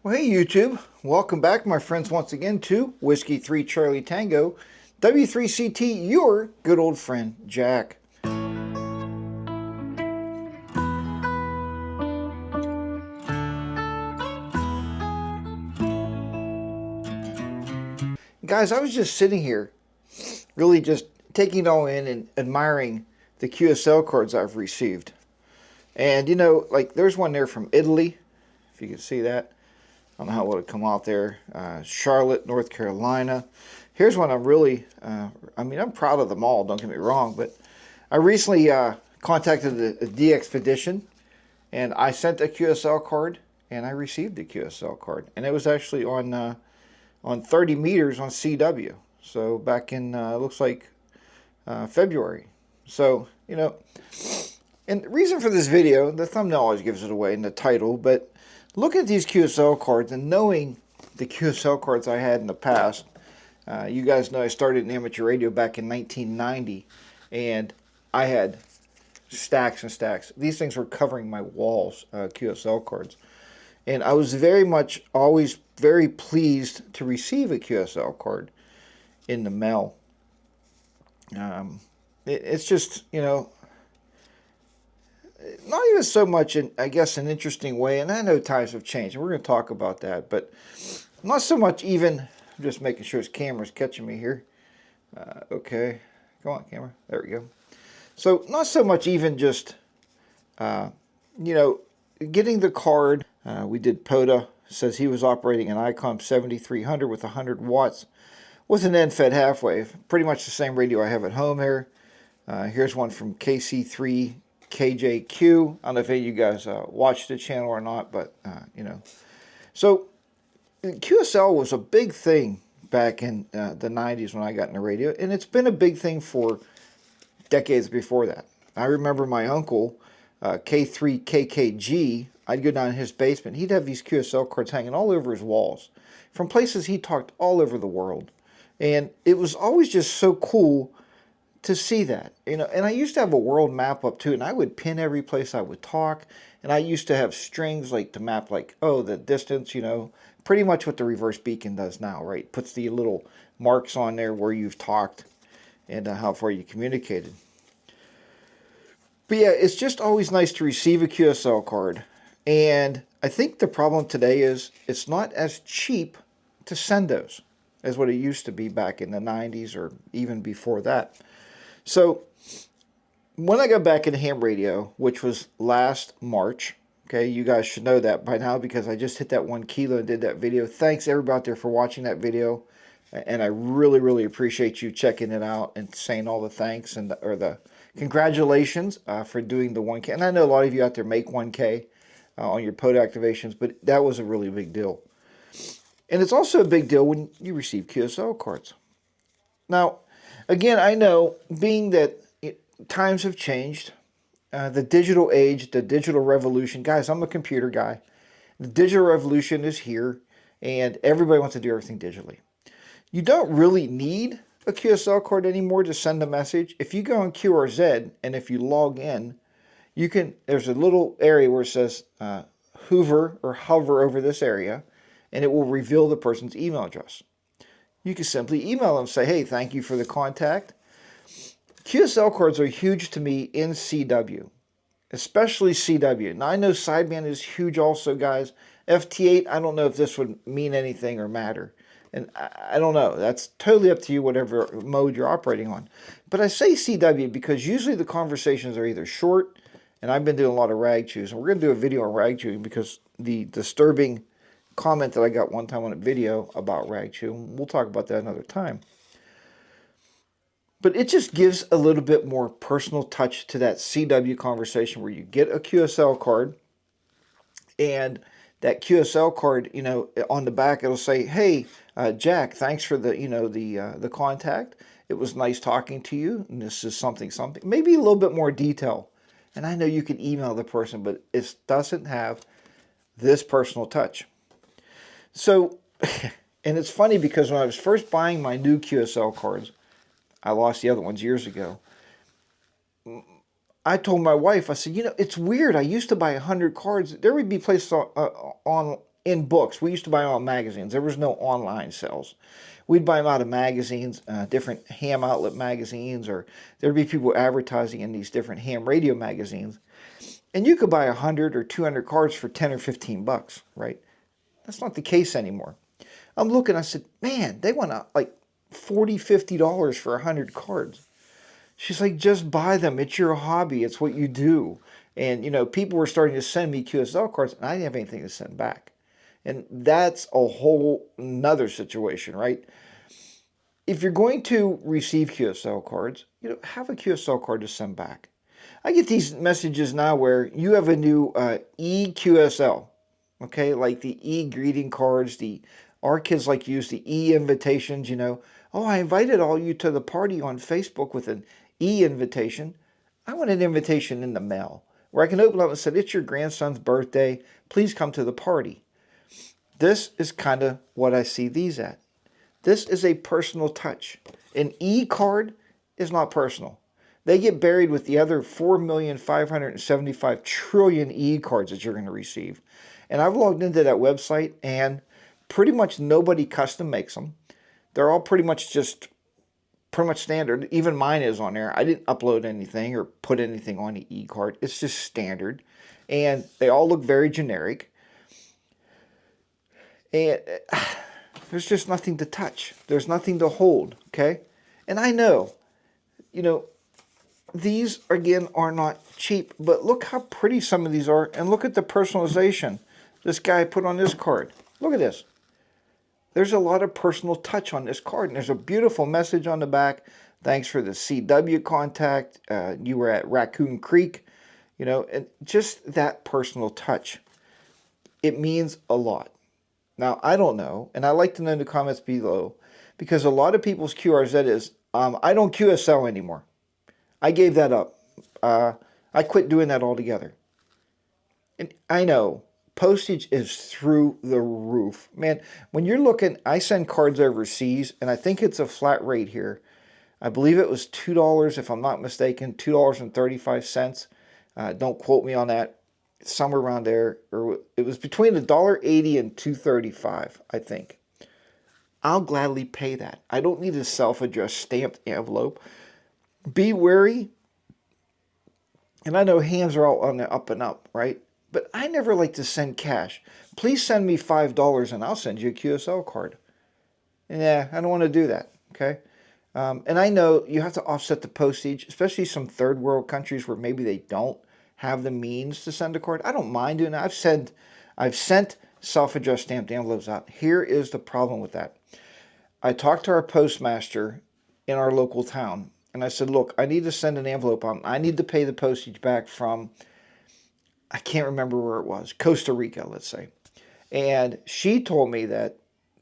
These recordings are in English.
Well, hey YouTube, welcome back my friends once again to Whiskey 3 Charlie Tango, W3CT, your good old friend Jack. Guys, I was just sitting here, really just taking it all in and admiring the QSL cards I've received. And you know, like there's one there from Italy, if you can see that. I don't know how it would come out there. Charlotte, North Carolina. Here's one I'm really, I'm proud of them all, don't get me wrong, but I recently contacted the DXpedition and I sent a QSL card and I received a QSL card. And it was actually on 30 meters on CW. So back in, looks like February. So, you know, and the reason for this video, the thumbnail always gives it away in the title, but looking at these QSL cards and knowing the QSL cards I had in the past, you guys know I started in amateur radio back in 1990, and I had stacks and stacks. These things were covering my walls, QSL cards. And I was very much always very pleased to receive a QSL card in the mail. It's just, you know, not even so much, I guess, an interesting way, and I know times have changed, and we're going to talk about that, but not so much even, I'm just making sure this camera's catching me here. Okay, go on, camera. There we go. So, not so much even just, you know, getting the card. We did POTA, says he was operating an ICOM 7300 with 100 watts with an end-fed half wave. Pretty much the same radio I have at home here. Here's one from KC3 KJQ. I don't know if any of you guys watch the channel or not, but, you know. So, QSL was a big thing back in the 90s when I got into radio, and it's been a big thing for decades before that. I remember my uncle, K3KKG, I'd go down in his basement. He'd have these QSL cards hanging all over his walls from places he talked all over the world. And it was always just so cool to see that, you know. And I used to have a world map up too, and I would pin every place I would talk, and I used to have strings like to map, like, oh, the distance, you know, pretty much what the reverse beacon does now, right? Puts the little marks on there where you've talked and how far you communicated. But yeah, it's just always nice to receive a QSL card, and I think the problem today is it's not as cheap to send those as what it used to be back in the 90s or even before that. So, when I got back into ham radio, which was last March, okay, you guys should know that by now because I just hit that 1 kilo and did that video. Thanks everybody out there for watching that video, and I really, really appreciate you checking it out and saying all the thanks and or the congratulations for doing the 1K. And I know a lot of you out there make 1K on your POTA activations, but that was a really big deal. And it's also a big deal when you receive QSL cards. Now, again, I know, being that times have changed, the digital age, the digital revolution, guys, I'm a computer guy. The digital revolution is here, and everybody wants to do everything digitally. You don't really need a QSL card anymore to send a message. If you go on QRZ, and if you log in, you can, there's a little area where it says hover over this area, and it will reveal the person's email address. You can simply email them, say, hey, thank you for the contact. QSL cards are huge to me in CW, especially CW. Now, I know sideband is huge also, guys. FT8, I don't know if this would mean anything or matter. And I don't know. That's totally up to you, whatever mode you're operating on. But I say CW because usually the conversations are either short, and I've been doing a lot of rag chews. And we're going to do a video on rag chewing because the disturbing comment that I got one time on a video about rag chew, we'll talk about that another time. But it just gives a little bit more personal touch to that CW conversation where you get a QSL card, and that QSL card, you know, on the back it'll say, hey, Jack, thanks for the, you know, the contact. It was nice talking to you, and this is something, maybe a little bit more detail. And I know you can email the person, but it doesn't have this personal touch. So, and it's funny because when I was first buying my new QSL cards, I lost the other ones years ago. I told my wife, I said, you know, it's weird. I used to buy 100 cards. There would be places on in books. We used to buy them out of magazines. There was no online sales. We'd buy them out of magazines, different ham outlet magazines, or there'd be people advertising in these different ham radio magazines. And you could buy 100 or 200 cards for 10 or 15 bucks, right? That's not the case anymore. I'm looking, I said, man, they want like $40, $50 for 100 cards. She's like, just buy them. It's your hobby. It's what you do. And, people were starting to send me QSL cards, and I didn't have anything to send back. And that's a whole nother situation, right? If you're going to receive QSL cards, have a QSL card to send back. I get these messages now where you have a new e-QSL, okay? Like the e-greeting cards, our kids like to use the e-invitations, Oh, I invited all you to the party on Facebook with an e-invitation. I want an invitation in the mail where I can open up and say, it's your grandson's birthday. Please come to the party. This is kind of what I see these at. This is a personal touch. An e-card is not personal. They get buried with the other 4,575,000,000,000,000 e-cards that you're going to receive. And I've logged into that website, and pretty much nobody custom makes them. They're all pretty much standard. Even mine is on there. I didn't upload anything or put anything on the e-card. It's just standard. And they all look very generic. And there's just nothing to touch. There's nothing to hold, okay? And I know, these, again, are not cheap, but look how pretty some of these are, and look at the personalization this guy put on this card. Look at this. There's a lot of personal touch on this card, and there's a beautiful message on the back. Thanks for the CW contact. You were at Raccoon Creek, and just that personal touch. It means a lot. Now, I don't know, and I'd like to know in the comments below, because a lot of people's QRZ is, I don't QSL anymore. I gave that up. I quit doing that altogether. And I know, postage is through the roof. Man, when you're looking, I send cards overseas, and I think it's a flat rate here. I believe it was $2, if I'm not mistaken, $2.35. Don't quote me on that. Somewhere around there, or it was between $1.80 and $2.35, I think. I'll gladly pay that. I don't need a self-addressed stamped envelope. Be wary. And I know hands are all on the up and up, right? But I never like to send cash. Please send me $5 and I'll send you a QSL card. Yeah, I don't want to do that, okay? And I know you have to offset the postage, especially some third world countries where maybe they don't have the means to send a card. I don't mind doing that. I've sent self-addressed stamped envelopes out. Here is the problem with that. I talked to our postmaster in our local town, and I said, look, I need to send an envelope on. I need to pay the postage back from, I can't remember where it was, Costa Rica, let's say. And she told me that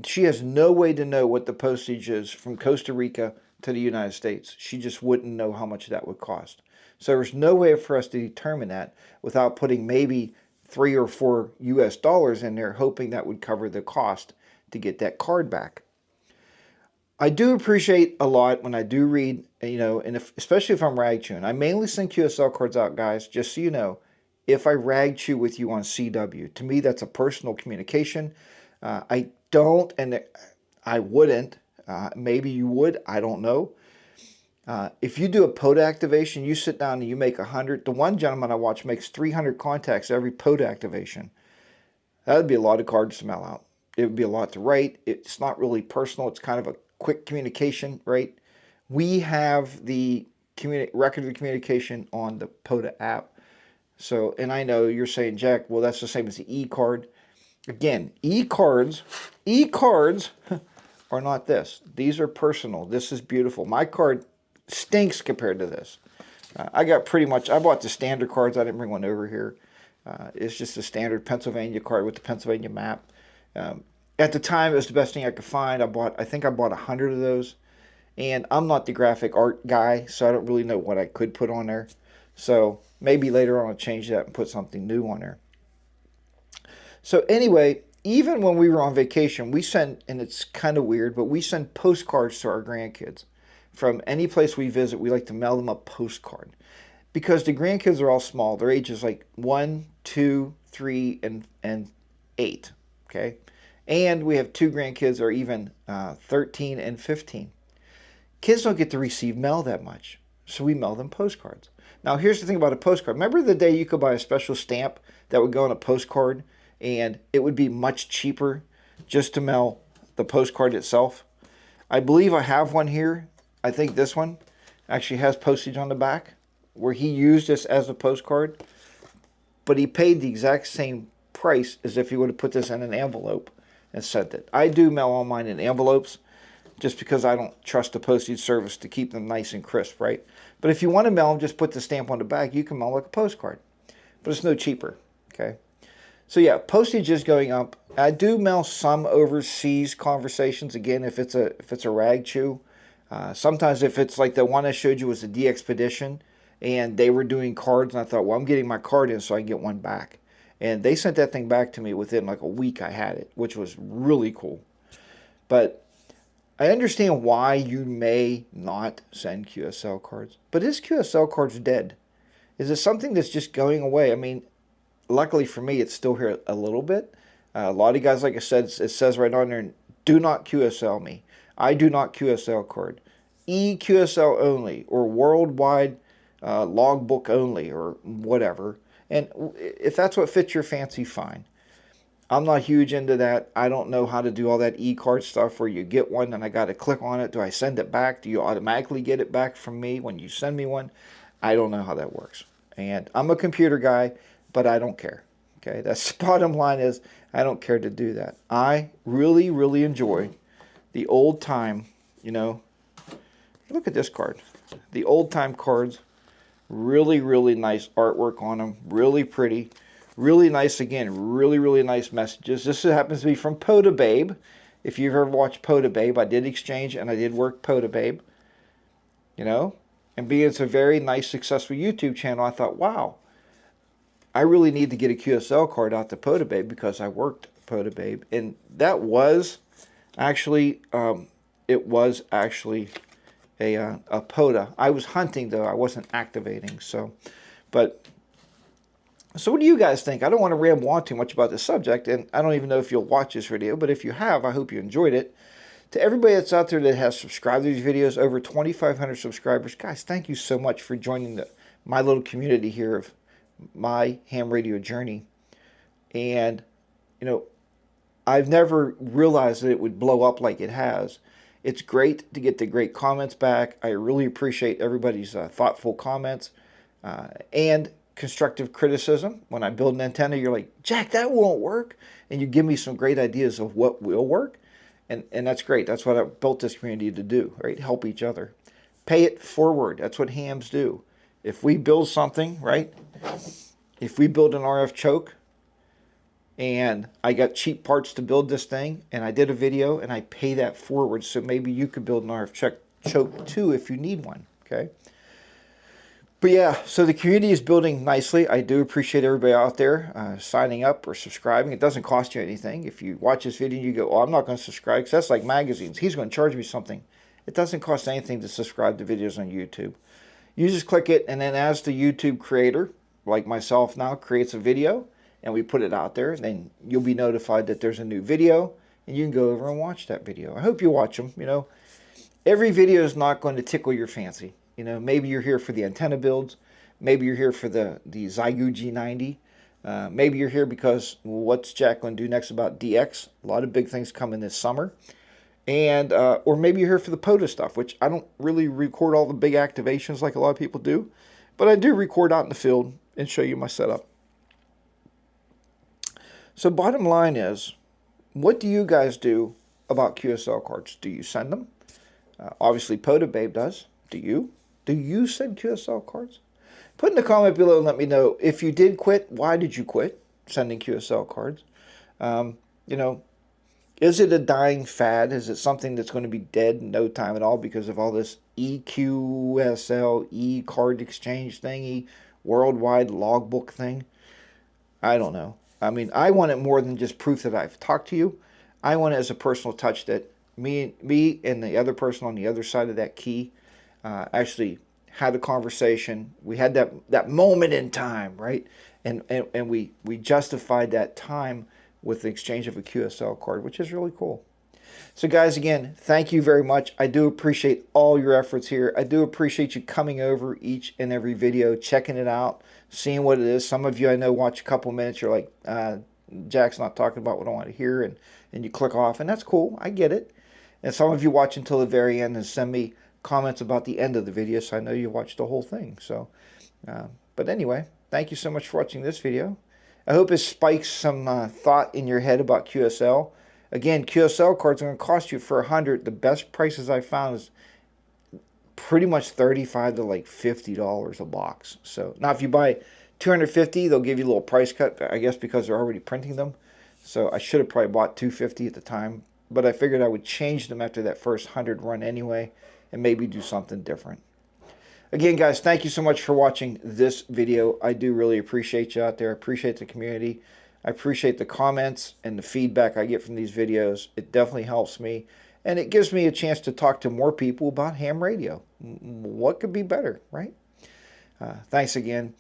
she has no way to know what the postage is from Costa Rica to the United States. She just wouldn't know how much that would cost. So there's no way for us to determine that without putting maybe $3 or $4 US in there, hoping that would cover the cost to get that card back. I do appreciate a lot when I do read, and especially if I'm rag chewing. I mainly send QSL cards out, guys, just so you know, if I rag chew with you on CW. To me, that's a personal communication. I don't, and I wouldn't. Maybe you would. I don't know. If you do a POTA activation, you sit down and you make 100. The one gentleman I watch makes 300 contacts every POTA activation. That would be a lot of cards to mail out. It would be a lot to write. It's not really personal. It's kind of a quick communication, right? We have the record of the communication on the POTA app. So, and I know you're saying, Jack, well, that's the same as the e-card. Again, e-cards are not this. These are personal. This is beautiful. My card stinks compared to this. I bought the standard cards. I didn't bring one over here. It's just a standard Pennsylvania card with the Pennsylvania map. At the time, it was the best thing I could find. I think I bought 100 of those. And I'm not the graphic art guy, so I don't really know what I could put on there. So maybe later on I'll change that and put something new on there. So anyway, even when we were on vacation, we send, and it's kind of weird, but we send postcards to our grandkids. From any place we visit, we like to mail them a postcard. Because the grandkids are all small. Their age is like 1, 2, 3, and 8. okay? And we have two grandkids that are even 13 and 15. Kids don't get to receive mail that much, so we mail them postcards. Now, here's the thing about a postcard. Remember the day you could buy a special stamp that would go on a postcard, and it would be much cheaper just to mail the postcard itself? I believe I have one here. I think this one actually has postage on the back, where he used this as a postcard, but he paid the exact same price as if he would have put this in an envelope and sent it. I do mail all mine in envelopes just because I don't trust the postage service to keep them nice and crisp, right? But if you want to mail them, just put the stamp on the back. You can mail like a postcard, but it's no cheaper, okay? So yeah, postage is going up. I do mail some overseas conversations, again, if it's a rag chew. Sometimes if it's like the one I showed you was a DXpedition, and they were doing cards, and I thought, well, I'm getting my card in so I can get one back. And they sent that thing back to me within like a week I had it, which was really cool. But I understand why you may not send QSL cards. But is QSL cards dead? Is it something that's just going away? I mean, luckily for me, it's still here a little bit. A lot of guys, like I said, it says right on there, do not QSL me. I do not QSL card. EQSL only, or worldwide logbook only, or whatever. And if that's what fits your fancy, fine. I'm not huge into that. I don't know how to do all that e-card stuff where you get one and I got to click on it. Do I send it back? Do you automatically get it back from me when you send me one? I don't know how that works. And I'm a computer guy, but I don't care. Okay, that's the bottom line is I don't care to do that. I really, really enjoy the old time, look at this card. The old time cards, really, really nice artwork on them, really pretty. Really nice, again, really, really nice messages. This happens to be from Postage. If you've ever watched Postage, I did exchange and I did work Postage. And being it's a very nice, successful YouTube channel, I thought, wow, I really need to get a QSL card out to Postage because I worked Postage. And that was actually, it was actually a POTA. I was hunting, though. I wasn't activating. So what do you guys think? I don't want to ramble on too much about this subject, and I don't even know if you'll watch this video, but if you have, I hope you enjoyed it. To everybody that's out there that has subscribed to these videos, over 2,500 subscribers, guys, thank you so much for joining my little community here of my ham radio journey. And, I've never realized that it would blow up like it has. It's great to get the great comments back. I really appreciate everybody's thoughtful comments. And constructive criticism. When I build an antenna, you're like, Jack, that won't work. And you give me some great ideas of what will work. And that's great. That's what I built this community to do, right? Help each other. Pay it forward. That's what hams do. If we build something, right? If we build an RF choke and I got cheap parts to build this thing and I did a video and I pay that forward, so maybe you could build an RF choke too if you need one, okay? But yeah, so the community is building nicely. I do appreciate everybody out there signing up or subscribing. It doesn't cost you anything. If you watch this video and you go, oh, I'm not going to subscribe because that's like magazines. He's going to charge me something. It doesn't cost anything to subscribe to videos on YouTube. You just click it, and then as the YouTube creator, like myself now, creates a video, and we put it out there, then you'll be notified that there's a new video, and you can go over and watch that video. I hope you watch them. Every video is not going to tickle your fancy. Maybe you're here for the antenna builds. Maybe you're here for the Zygu G90. Maybe you're here because what's Jack going to do next about DX? A lot of big things coming this summer. And or maybe you're here for the POTA stuff, which I don't really record all the big activations like a lot of people do. But I do record out in the field and show you my setup. So bottom line is, what do you guys do about QSL cards? Do you send them? Obviously, Postage does. Do you? Do you send QSL cards? Put in the comment below and let me know if you did quit. Why did you quit sending QSL cards? Is it a dying fad? Is it something that's going to be dead in no time at all because of all this EQSL, e-card exchange thingy, worldwide logbook thing? I don't know. I mean, I want it more than just proof that I've talked to you. I want it as a personal touch that me and the other person on the other side of that key actually had a conversation. We had that moment in time, right? And we justified that time with the exchange of a QSL card, which is really cool. So guys, again, thank you very much. I do appreciate all your efforts here. I do appreciate you coming over each and every video, checking it out, seeing what it is. Some of you I know watch a couple minutes, you're like, Jack's not talking about what I want to hear, and you click off, and that's cool. I get it. And some of you watch until the very end and send me comments about the end of the video, so I know you watched the whole thing. So, but anyway, thank you so much for watching this video. I hope it spikes some thought in your head about QSL. Again, QSL cards are going to cost you for 100. The best prices I found is pretty much $35 to like $50 a box. So now if you buy 250, they'll give you a little price cut, I guess, because they're already printing them. So I should have probably bought 250 at the time, but I figured I would change them after that first 100 run anyway, and maybe do something different. Again, guys, thank you so much for watching this video. I do really appreciate you out there. I appreciate the community. I appreciate the comments and the feedback I get from these videos. It definitely helps me, and it gives me a chance to talk to more people about ham radio. What could be better, right? Thanks again,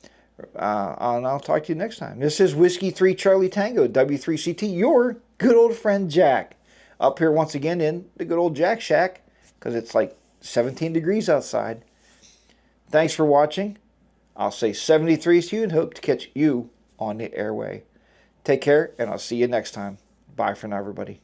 and I'll talk to you next time. This is Whiskey 3 Charlie Tango, W3CT, your good old friend Jack, up here once again in the good old Jack Shack, because it's like 17 degrees outside. Thanks for watching. I'll say 73 to you and hope to catch you on the airway. Take care, and I'll see you next time. Bye for now, everybody.